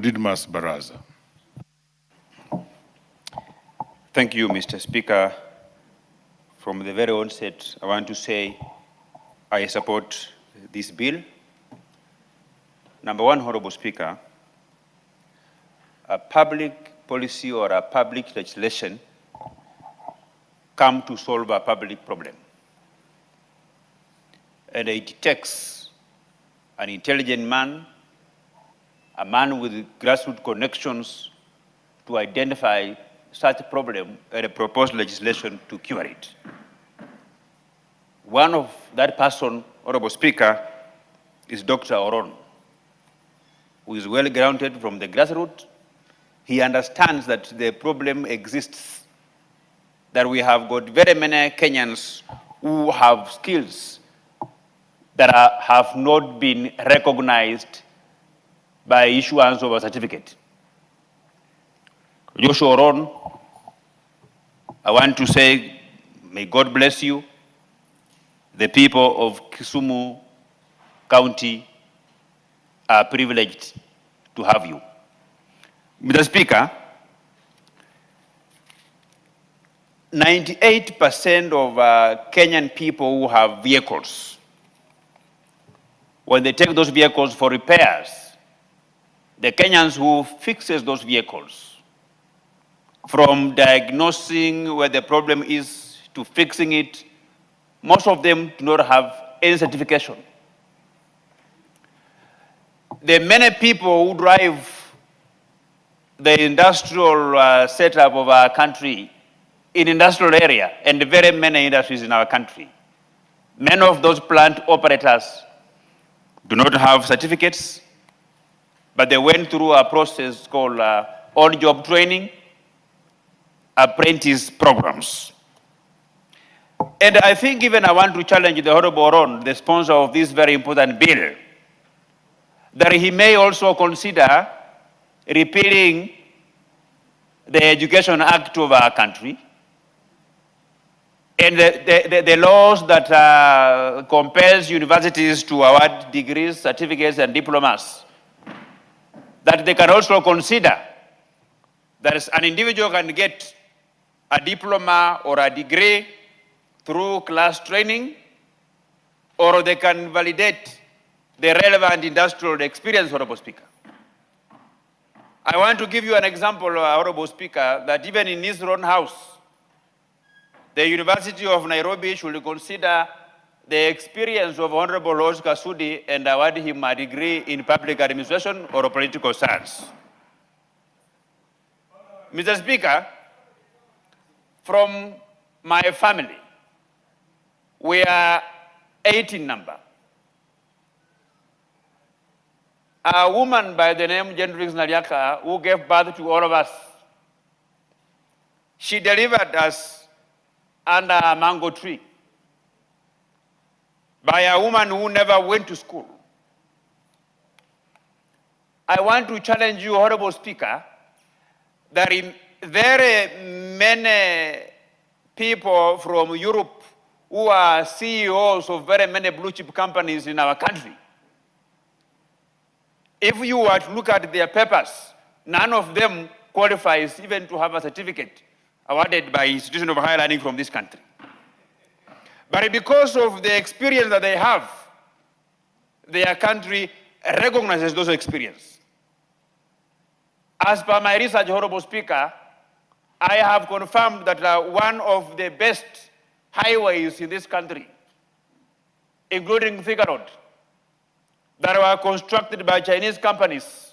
Didmus Barasa. Thank you, Mr. Speaker. From the very onset, I want to say I support this bill. Number one, Honorable Speaker, a public policy or a public legislation come to solve a public problem. And it takes an intelligent man, a man with grassroots connections to identify such a problem and a proposed legislation to cure it. One of that person, Honorable Speaker, is Dr. Oron, who is well grounded from the grassroots. He understands that the problem exists, that we have got very many Kenyans who have skills that have not been recognized by issuance of a certificate. Joshua Oron, I want to say, may God bless you. The people of Kisumu County are privileged to have you. Mr. Speaker, 98% of Kenyan people who have vehicles, when they take those vehicles for repairs, the Kenyans who fixes those vehicles, from diagnosing where the problem is to fixing it, most of them do not have any certification. The many people who drive the industrial setup of our country in industrial area and very many industries in our country, many of those plant operators do not have certificates, but they went through a process called on-job training, apprentice programs. And I think even I want to challenge the Honorable Oron, the sponsor of this very important bill, that he may also consider repealing the Education Act of our country and the laws that compels universities to award degrees, certificates, and diplomas, that they can also consider that an individual can get a diploma or a degree through class training, or they can validate the relevant industrial experience, Honorable Speaker. I want to give you an example, Honorable Speaker, that even in his own house, the University of Nairobi should consider the experience of Honorable Oscar Sudi and award him a degree in public administration or political science. Mr. Speaker, from my family, we are 8 in number. A woman by the name Gendrix Naliaka, who gave birth to all of us, she delivered us under a mango tree by a woman who never went to school. I want to challenge you, Honorable Speaker, that in very many people from Europe who are CEOs of very many blue chip companies in our country, if you were to look at their papers, none of them qualifies even to have a certificate awarded by institution of higher learning from this country. But because of the experience that they have, their country recognizes those experiences. As per my research, Honorable Speaker, I have confirmed that one of the best highways in this country, including Thika Road, that were constructed by Chinese companies,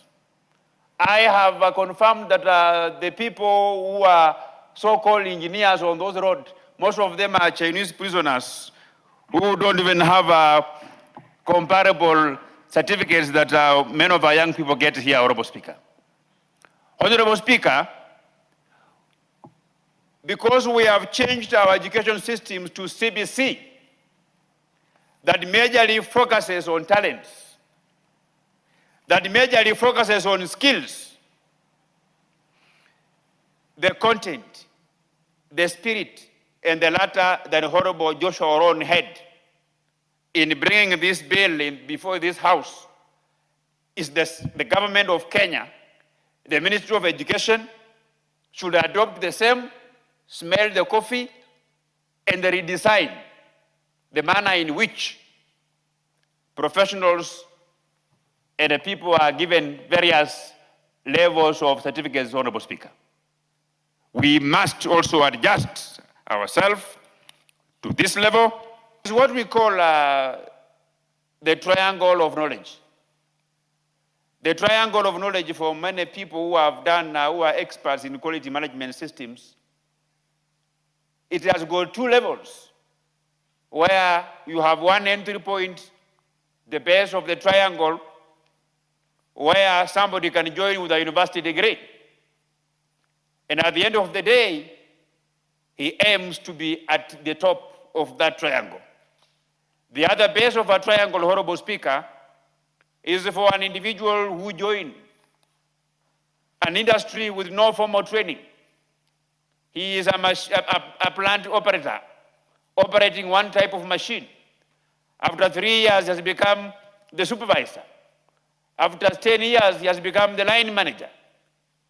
I have confirmed that the people who are so-called engineers on those roads, most of them are Chinese prisoners who don't even have comparable certificates that many of our young people get here, Honorable Speaker. Honorable Speaker, because we have changed our education systems to CBC, that majorly focuses on talents, that majorly focuses on skills, the content, the spirit, and the latter that Honorable Joshua Oron had in bringing this bill before this House is the government of Kenya The Ministry of Education should adopt the same, smell the coffee, and redesign the manner in which professionals and the people are given various levels of certificates, Honorable Speaker. We must also adjust ourselves to this level. It's what we call the triangle of knowledge. The triangle of knowledge for many people who have done, who are experts in quality management systems, it has got two levels, where you have one entry point, the base of the triangle, where somebody can join with a university degree. And at the end of the day, he aims to be at the top of that triangle. The other base of a triangle, Honorable Speaker, is for an individual who joined an industry with no formal training. He is a plant operator, operating one type of machine. After 3 years, he has become the supervisor. After 10 years, he has become the line manager.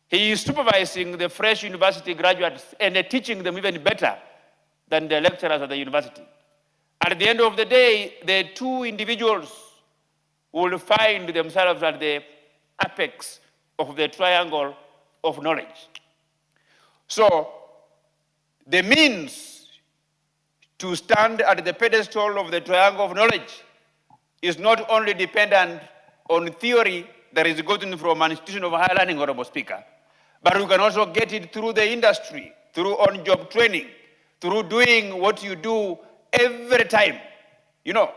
He is supervising the fresh university graduates and teaching them even better than the lecturers at the university. At the end of the day, the two individuals will find themselves at the apex of the triangle of knowledge. So, the means to stand at the pedestal of the triangle of knowledge is not only dependent on theory that is gotten from an institution of higher learning, Honorable Speaker, but we can also get it through the industry, through on-job training, through doing what you do every time. You know,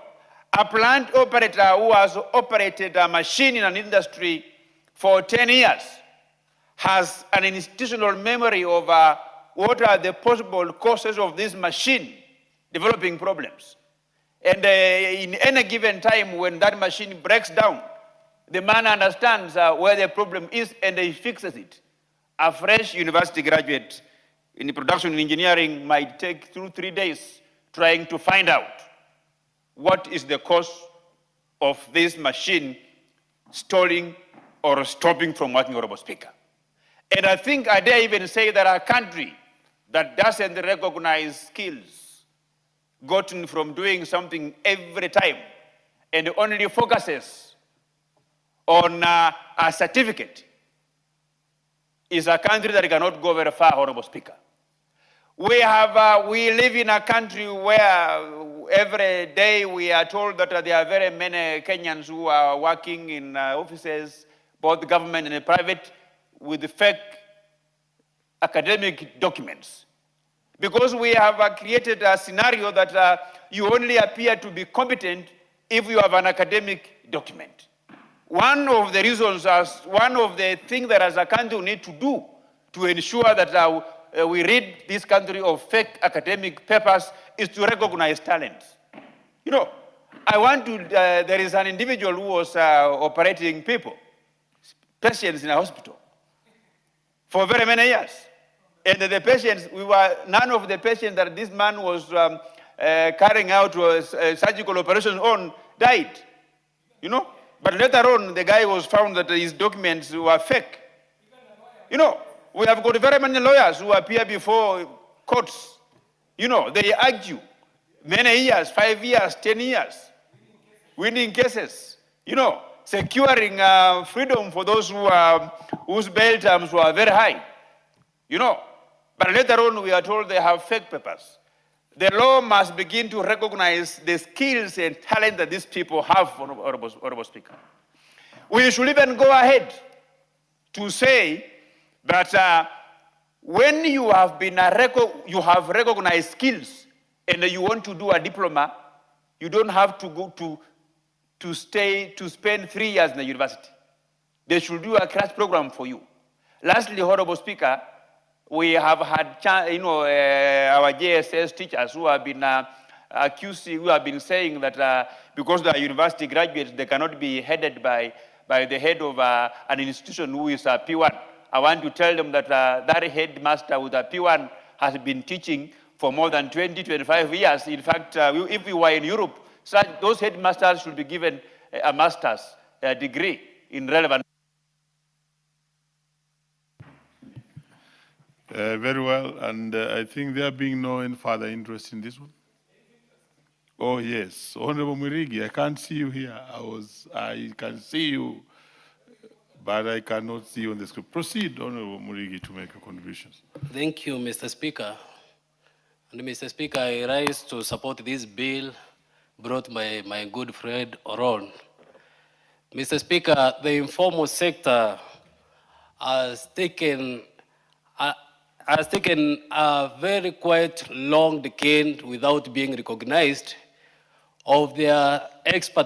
a plant operator who has operated a machine in an industry for 10 years has an institutional memory of what are the possible causes of this machine developing problems. And in any given time when that machine breaks down, the man understands where the problem is and he fixes it. A fresh university graduate in production engineering might take 2-3 days trying to find out what is the cause of this machine stalling or stopping from working, Honorable Speaker. And I think I dare even say that a country that doesn't recognize skills gotten from doing something every time and only focuses on a certificate is a country that cannot go very far, Honorable Speaker. We live in a country where every day we are told that there are very many Kenyans who are working in offices, both government and private, with fake academic documents. Because we have created a scenario that you only appear to be competent if you have an academic document. One of the reasons, one of the things that as a country we need to do to ensure that we rid this country of fake academic papers is to recognize talents. You know, there is an individual who was operating patients in a hospital for very many years. And the patients, none of the patients that this man was carrying out surgical operations on died, you know. But later on, the guy was found that his documents were fake. You know, we have got very many lawyers who appear before courts. You know, they argue many years, 5 years, 10 years, winning cases, you know, securing freedom for those whose bail terms were very high, you know. But later on, we are told they have fake papers. The law must begin to recognize the skills and talent that these people have, Honorable Speaker. We should even go ahead to say that when you have you have recognized skills and you want to do a diploma, you don't have to go to spend 3 years in the university. They should do a crash program for you. Lastly, Honorable Speaker, we have had, our JSS teachers who have been accusing, who have been saying that because they are university graduates, they cannot be headed by the head of an institution who is a P1. I want to tell them that that headmaster with a P1 has been teaching for more than 20-25 years. In fact, if we were in Europe, those headmasters should be given a master's degree in relevant. Very well, and I think there being no any further interest in this one. Oh yes, Honorable Murigi, I can't see you here. I can see you, but I cannot see you on the script. Proceed, Honorable Murigi, to make your contributions. Thank you, Mr. Speaker. And Mr. Speaker, I rise to support this bill brought by my good friend Oron. Mr. Speaker, the informal sector has taken a very quite long decade without being recognized of their expertise